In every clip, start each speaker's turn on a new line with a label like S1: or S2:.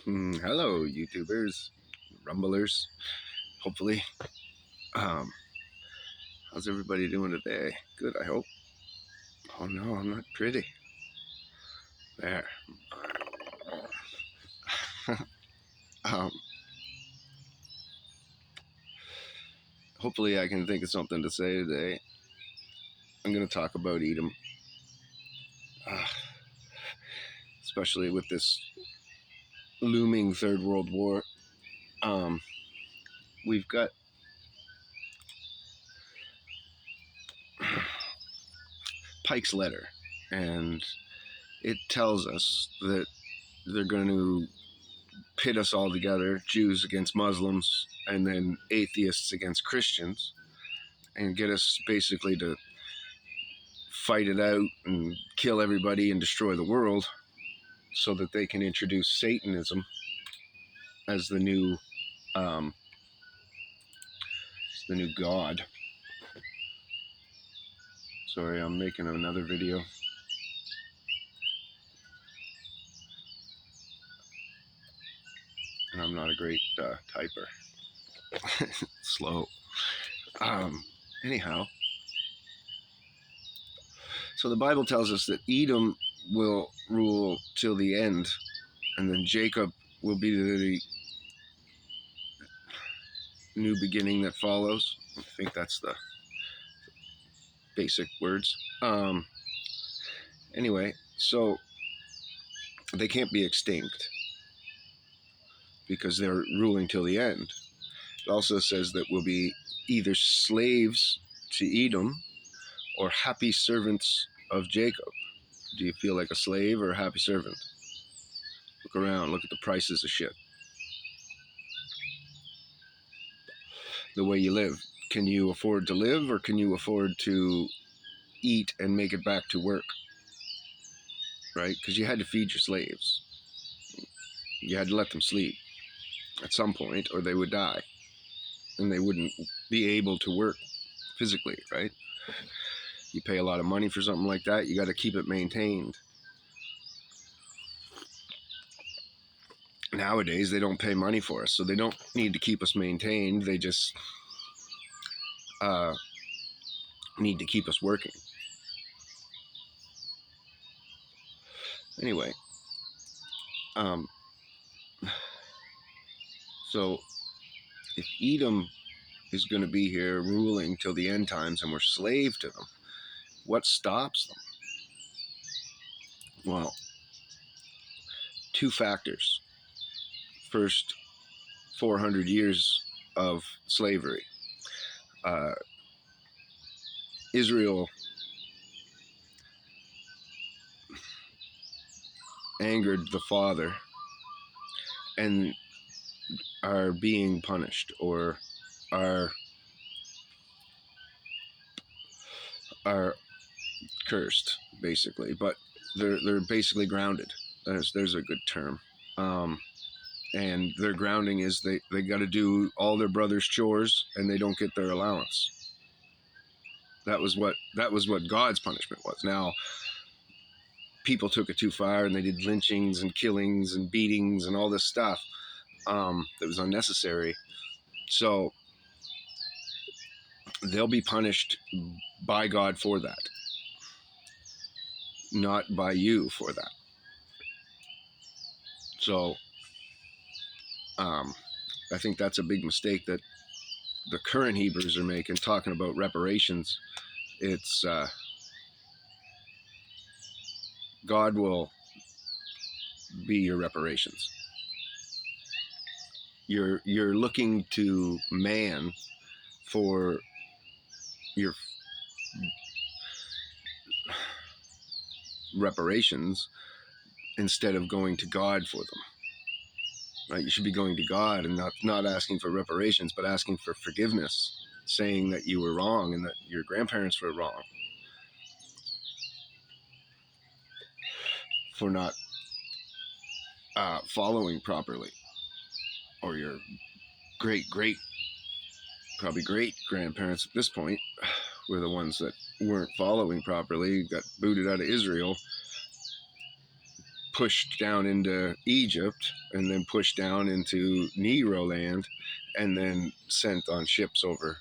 S1: Hello, YouTubers, Rumblers, hopefully. Um, how's everybody doing today? Good, I hope. Oh no, I'm not pretty. There. um, Hopefully I can think of something to say today. I'm going to talk about Edom, especially with this looming Third World War. We've got Pike's letter, and it tells us that they're going to pit us all together, Jews against Muslims, and then atheists against Christians, and get us basically to fight it out and kill everybody and destroy the world so that they can introduce Satanism as the new god. Sorry, I'm making another video. And I'm not a great typer. Slow. Anyhow, so the Bible tells us that Edom will rule till the end, and then Jacob will be the new beginning that follows. I think that's the basic words. Anyway, so they can't be extinct because they're ruling till the end. It also says that we'll be either slaves to Edom or happy servants of Jacob. Do you feel like a slave or a happy servant? Look around, look at the prices of shit. The way you live. Can you afford to live, or can you afford to eat and make it back to work? Right? Because you had to feed your slaves. You had to let them sleep at some point, or they would die. And they wouldn't be able to work physically, right? You pay a lot of money for something like that, you got to keep it maintained. Nowadays, they don't pay money for us, so they don't need to keep us maintained. They just need to keep us working. Anyway, so if Edom is going to be here ruling till the end times and we're slave to them, what stops them? Well, two factors. First, 400 years of slavery. Israel angered the Father and are being punished, or are cursed, basically. But they're basically grounded. There's a good term. And their grounding is they got to do all their brother's chores, and they don't get their allowance. That was what God's punishment was. Now, people took it too far, and they did lynchings and killings and beatings and all this stuff that was unnecessary. So they'll be punished by God for that, not by you for that. So I think that's a big mistake that the current Hebrews are making, talking about reparations. It's God will be your reparations. You're looking to man for your reparations instead of going to God for them. Right? You should be going to God and not asking for reparations, but asking for forgiveness, saying that you were wrong and that your grandparents were wrong for not following properly, or your probably great grandparents at this point were the ones that weren't following properly, got booted out of Israel, pushed down into Egypt and then pushed down into Nero land and then sent on ships over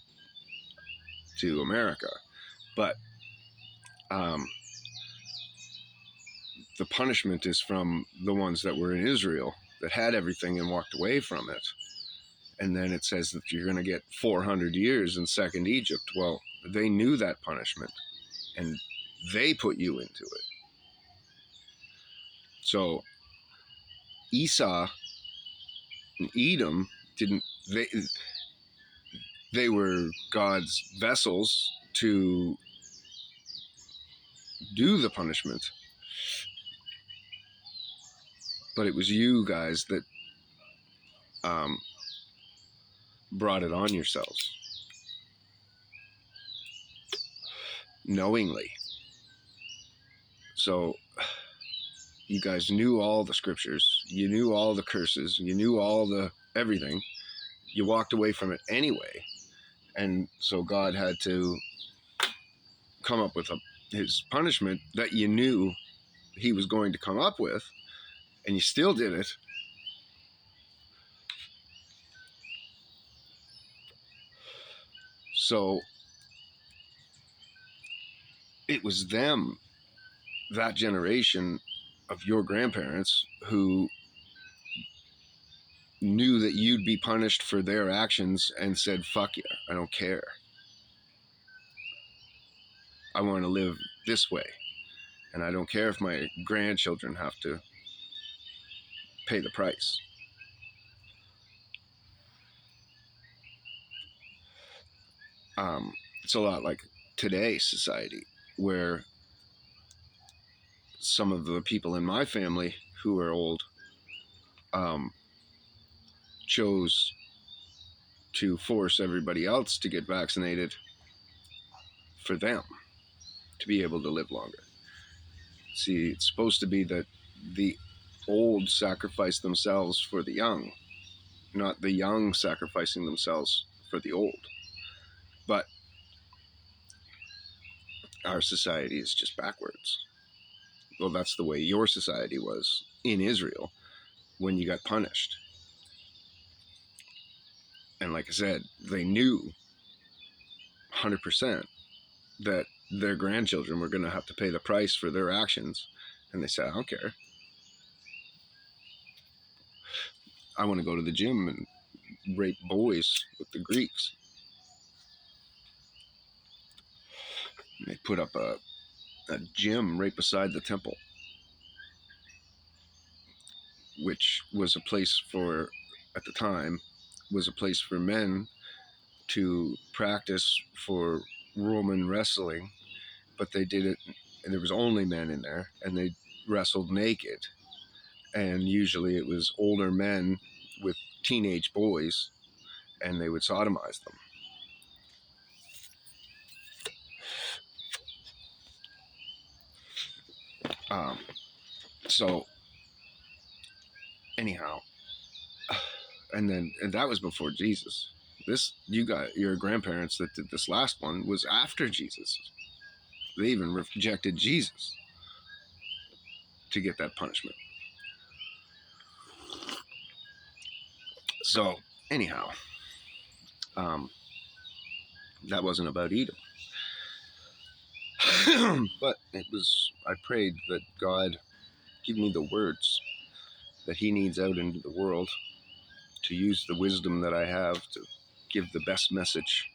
S1: to America. But the punishment is from the ones that were in Israel that had everything and walked away from it. And then it says that you're going to get 400 years in Second Egypt. Well, they knew that punishment and they put you into it. So Esau and Edom didn't, they were God's vessels to do the punishment. But it was you guys that brought it on yourselves knowingly. So you guys knew all the scriptures, you knew all the curses, you knew all the everything. You walked away from it anyway. And so God had to come up with his punishment that you knew he was going to come up with, and you still did it. So it was them, that generation of your grandparents, who knew that you'd be punished for their actions and said, fuck you, I don't care. I want to live this way. And I don't care if my grandchildren have to pay the price. It's a lot like today's society, where some of the people in my family who are old chose to force everybody else to get vaccinated for them to be able to live longer. See, it's supposed to be that the old sacrifice themselves for the young, not the young sacrificing themselves for the old. But our society is just backwards. Well, that's the way your society was in Israel when you got punished. And like I said, they knew 100% that their grandchildren were going to have to pay the price for their actions. And they said, I don't care. I want to go to the gym and rape boys with the Greeks. And they put up a gym right beside the temple, which was a place for, at the time, was a place for men to practice for Roman wrestling, but they did it, and there was only men in there, and they wrestled naked. And usually it was older men with teenage boys, and they would sodomize them. So anyhow, and that was before Jesus. This, you got your grandparents that did this last one, was after Jesus. They even rejected Jesus to get that punishment. So anyhow, that wasn't about Edom. But it was, I prayed that God give me the words that he needs out into the world, to use the wisdom that I have to give the best message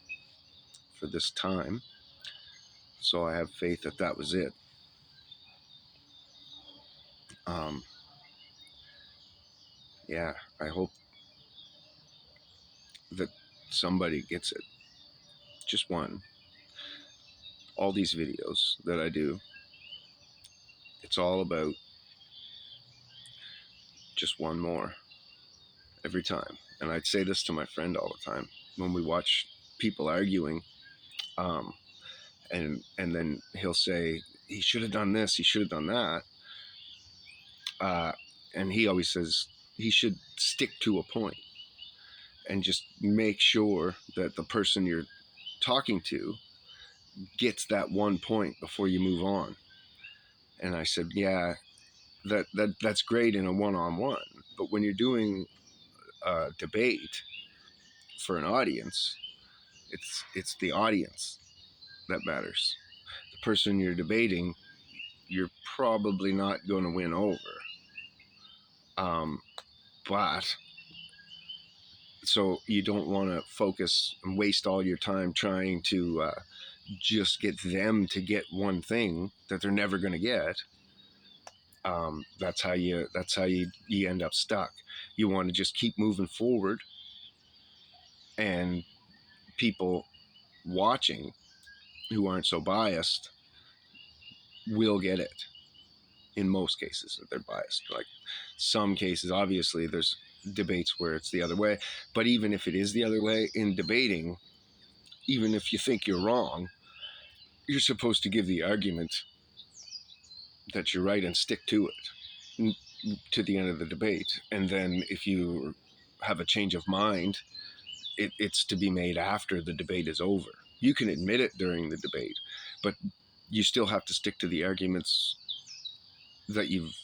S1: for this time. So I have faith that that was it. Yeah, I hope that somebody gets it. Just one. All these videos that I do, it's all about just one more every time. And I'd say this to my friend all the time when we watch people arguing, and then he'll say, he should have done this, he should have done that. And he always says he should stick to a point and just make sure that the person you're talking to gets that one point before you move on. And I said, yeah, that's great in a one-on-one, but when you're doing a debate for an audience, it's the audience that matters. The person you're debating, you're probably not going to win over. But so you don't want to focus and waste all your time trying to just get them to get one thing that they're never going to get. That's how you end up stuck. You want to just keep moving forward, and people watching who aren't so biased will get it. In most cases, that they're biased. Like some cases, obviously, there's debates where it's the other way. But even if it is the other way in debating, even if you think you're wrong, you're supposed to give the argument that you're right and stick to it to the end of the debate. And then if you have a change of mind, it's to be made after the debate is over. You can admit it during the debate, but you still have to stick to the arguments that you've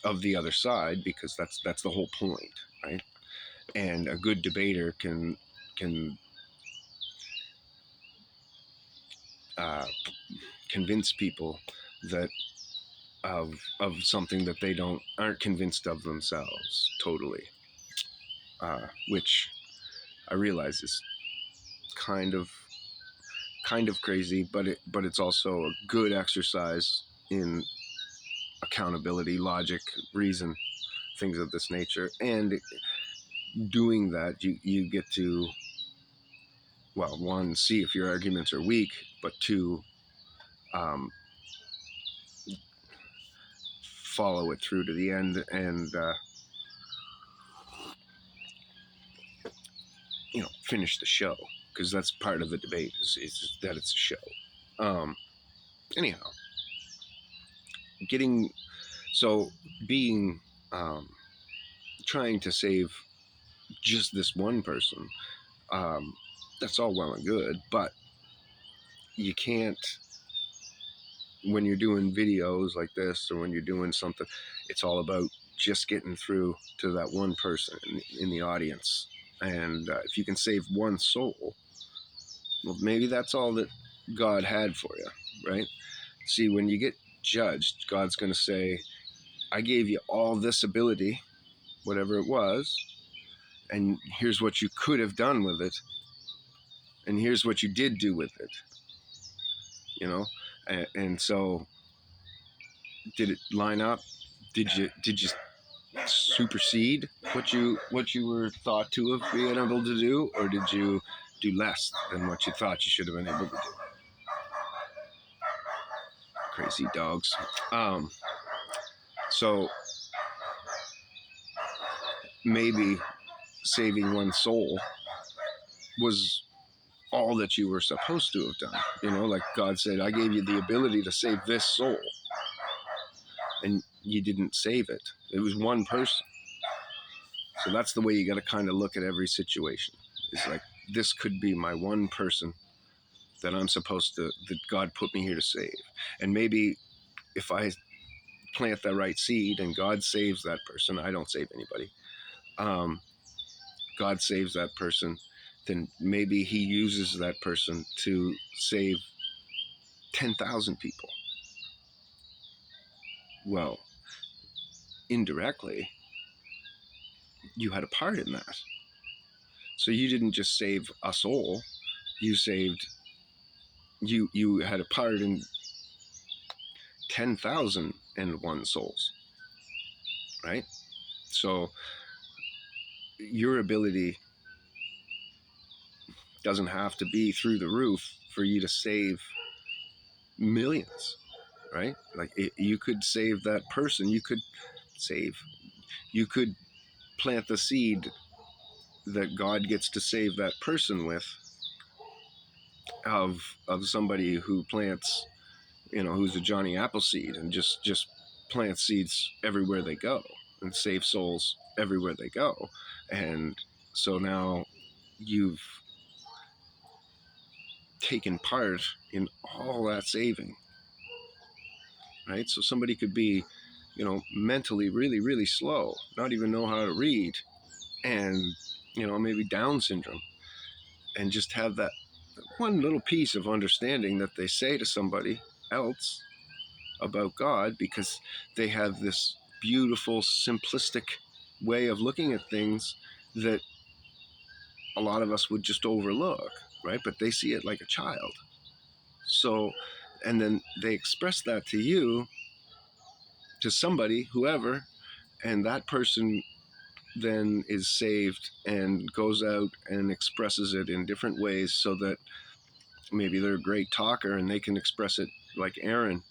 S1: of the other side, because that's the whole point, right? And a good debater can convince people that of something that they aren't convinced of themselves totally, which I realize is kind of crazy, but it's also a good exercise in accountability, logic, reason, things of this nature. And doing that, you get to, well, one, see if your arguments are weak, but two, follow it through to the end, and finish the show, because that's part of the debate, is that it's a show. Anyhow, being trying to save just this one person, that's all well and good, but you can't, when you're doing videos like this, or when you're doing something, it's all about just getting through to that one person in the audience. And if you can save one soul, well, maybe that's all that God had for you, right? See, when you get judged, God's going to say, I gave you all this ability, whatever it was, and here's what you could have done with it, and here's what you did do with it, and so did it line up? Did you supersede what you were thought to have been able to do, or did you do less than what you thought you should have been able to do? Crazy dogs. So maybe saving one soul was all that you were supposed to have done. Like God said, I gave you the ability to save this soul, and you didn't save it. It was one person. So that's the way you got to kind of look at every situation. It's like, this could be my one person that that God put me here to save. And maybe if I plant the right seed and God saves that person, I don't save anybody. God saves that person, then maybe he uses that person to save 10,000 people. Well, indirectly, you had a part in that. So you didn't just save a soul, you had a part in 10,001 souls, right? So your ability doesn't have to be through the roof for you to save millions, right? Like you could save that person, you could plant the seed that God gets to save that person with, of somebody who plants, who's a Johnny Appleseed, and just plant seeds everywhere they go and save souls everywhere they go. And so now you've taken part in all that saving, right? So somebody could be, mentally really, really slow, not even know how to read, and, maybe Down syndrome, and just have that one little piece of understanding that they say to somebody else about God, because they have this beautiful, simplistic way of looking at things that a lot of us would just overlook, right? But they see it like a child. So, and then they express that to you, to somebody, whoever, and that person then is saved and goes out and expresses it in different ways, so that maybe they're a great talker and they can express it like Aaron,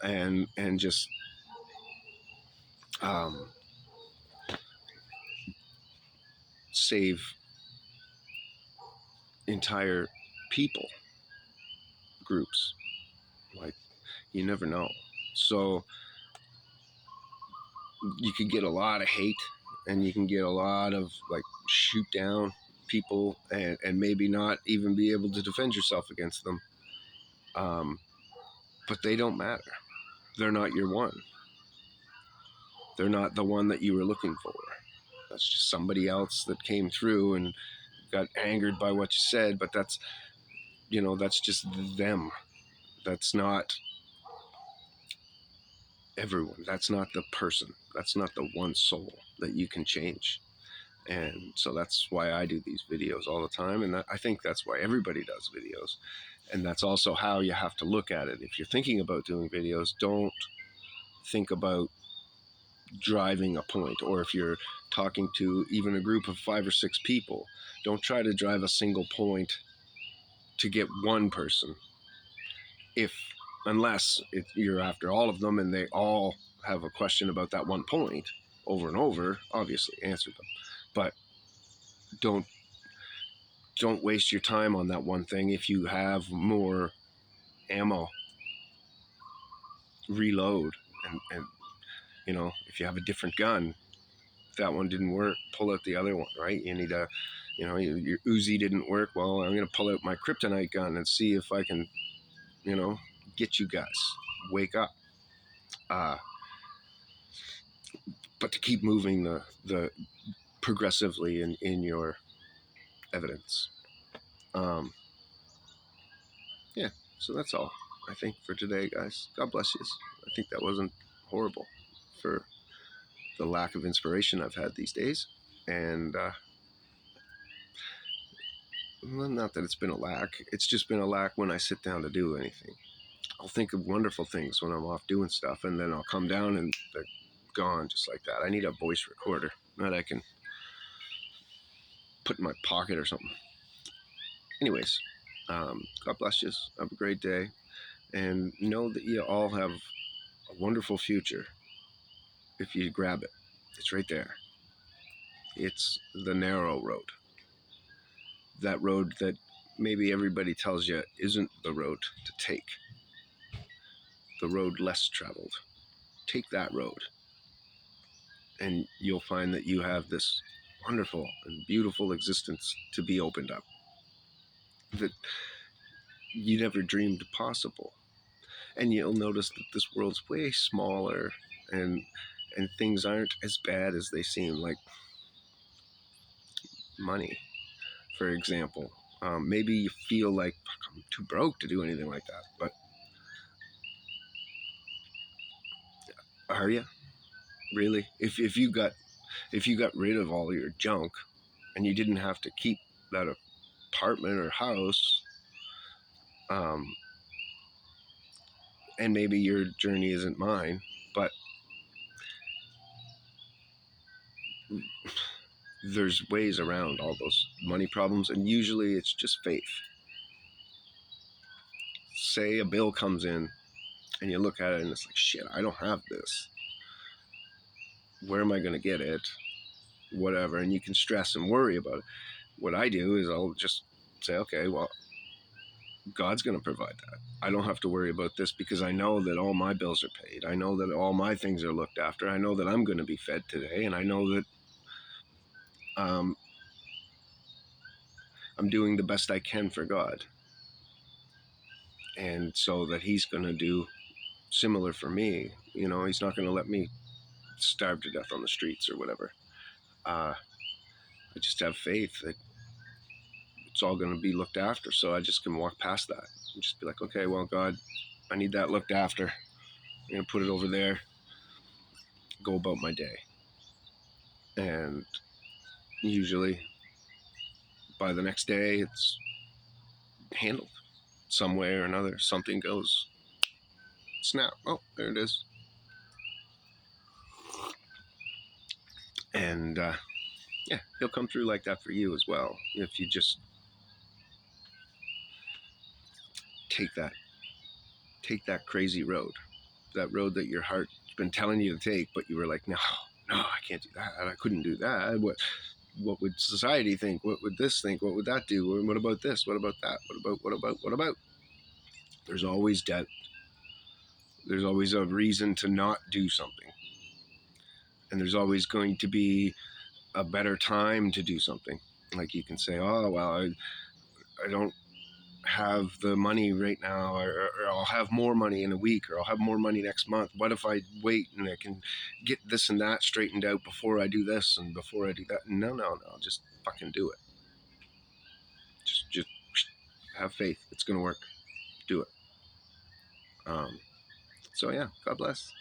S1: and just um, save entire people groups. Like, you never know. So you could get a lot of hate, and you can get a lot of like shoot down people, and maybe not even be able to defend yourself against them. But they don't matter. They're not your one. They're not the one that you were looking for. That's just somebody else that came through and got angered by what you said. But that's just them. That's not everyone. That's not the person. That's not the one soul that you can change. And so that's why I do these videos all the time. And I think that's why everybody does videos. And that's also how you have to look at it. If you're thinking about doing videos, don't think about driving a point. Or if you're talking to even a group of 5 or 6 people, don't try to drive a single point to get one person. Unless you're after all of them and they all have a question about that one point over and over, obviously answer them. But don't waste your time on that one thing. If you have more ammo, reload, and if you have a different gun, if that one didn't work, pull out the other one, right? You need a, your Uzi didn't work, well, I'm going to pull out my kryptonite gun and see if I can, get you guys, wake up. But to keep moving the progressively in your evidence. Yeah, so that's all, I think, for today, guys. God bless you. I think that wasn't horrible for the lack of inspiration I've had these days. And well, not that it's been a lack. It's just been a lack when I sit down to do anything. I'll think of wonderful things when I'm off doing stuff, and then I'll come down and they're gone just like that. I need a voice recorder that I can put in my pocket or something. Anyways, God bless you. Have a great day. And know that you all have a wonderful future if you grab it. It's right there. It's the narrow road. That road that maybe everybody tells you isn't the road to take. The road less traveled. Take that road. And you'll find that you have this wonderful and beautiful existence to be opened up that you never dreamed possible. And you'll notice that this world's way smaller, and things aren't as bad as they seem. Like money, for example. Maybe you feel like, fuck, I'm too broke to do anything like that. But are you really? If you got rid of all your junk and you didn't have to keep that apartment or house, and maybe your journey isn't mine, but there's ways around all those money problems, and usually it's just faith. Say a bill comes in and you look at it and it's like, shit, I don't have this. Where am I going to get it? Whatever. And you can stress and worry about it. What I do is I'll just say, okay, well, God's going to provide that. I don't have to worry about this because I know that all my bills are paid. I know that all my things are looked after. I know that I'm going to be fed today. And I know that I'm doing the best I can for God. And so that He's going to do similar for me. You know, he's not going to let me starve to death on the streets or whatever. I just have faith that it's all going to be looked after. So I just can walk past that and just be like, okay, well, God, I need that looked after. I'm going to put it over there, go about my day. And usually by the next day, it's handled some way or another. Something goes snap. Oh, there it is. And yeah, he'll come through like that for you as well. If you just take that crazy road, that road that your heart's been telling you to take, but you were like, no, I can't do that. I couldn't do that. What would society think? What would this think? What would that do? What about this? What about that? What about? There's always doubt. There's always a reason to not do something. And there's always going to be a better time to do something. Like you can say, oh, well, I don't have the money right now, or I'll have more money in a week, or I'll have more money next month. What if I wait and I can get this and that straightened out before I do this and before I do that? No, just fucking do it. Just have faith. It's going to work. Do it. So yeah, God bless.